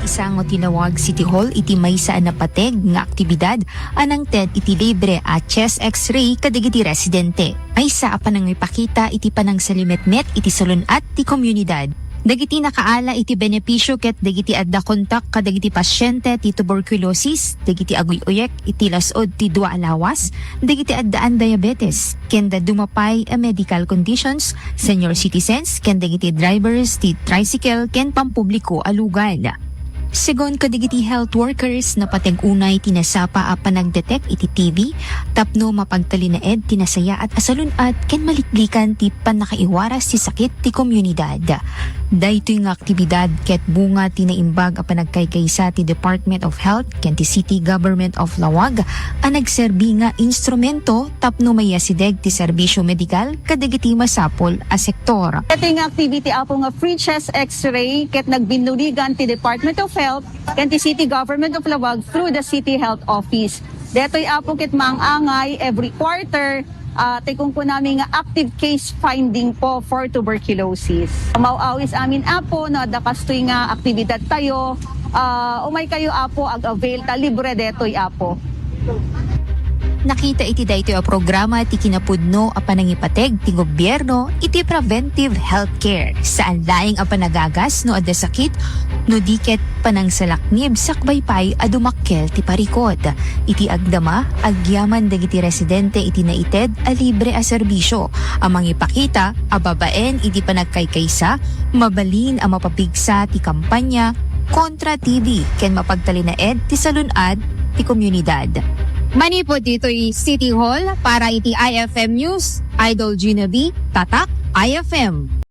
isang tinawag City Hall iti maysa na pateg nga aktibidad anang TED iti libre at chest x-ray kadagiti residente. Maysa a panang ipakita iti panang salimetmet iti salunat ti komunidad. Dagiti nakaala iti benepisyo ket dagiti adda kontak kadagiti pasyente ti tuberculosis, dagiti aguy-uyek iti lasod ti dua alawas, dagiti addaan diabetes, kenda dumapay a medical conditions, senior citizens, ken dagiti drivers ti tricycle ken pampubliko a lugal. Segon kadagiti health workers na pateg-unay tinasapa a panagdetect iti TB, tapno mapagtalinaed tinasaya at asalunat ken maliklikan ti panakaiwaras ti sakit ti komunidad. Daytoy nga aktibidad ket bunga tinaimbag a panagkaykaysa ti Department of Health ken ti City Government of Lawag a nagserbi nga instrumento tapno mayasideg ti serbisyo medikal kadagiti masapol a sektor. Ito yung activity apo nga free chest x-ray ket nagbinuligan ti Department of Health ken ti City Government of Lawag through the City Health Office. Detoy apo ket maangangay every quarter tekong po namin nga active case finding po for tuberculosis. Mauawis amin apo na dakastoy nga aktibidad tayo umay kayo apo ag-avail ta libre detoy apo. Nakita iti daytoy a programa ti kinapudno a panangipateg ti gobyerno iti preventive healthcare saan laing a panagagas no adda sakit no diket panangsalaknib sakbaypay a dumakkel ti parikot. Iti agdama agyaman dagiti residente iti naited a libre a serbisyo. Amang ipakita a babaen iti panagkaykaysa mabalin a mapapigsa ti kampanya kontra TB ken mapagtalinaed ti salunad ti komunidad. Mani po dito City Hall para iti IFM News, Idol Gina B, Tatak, IFM.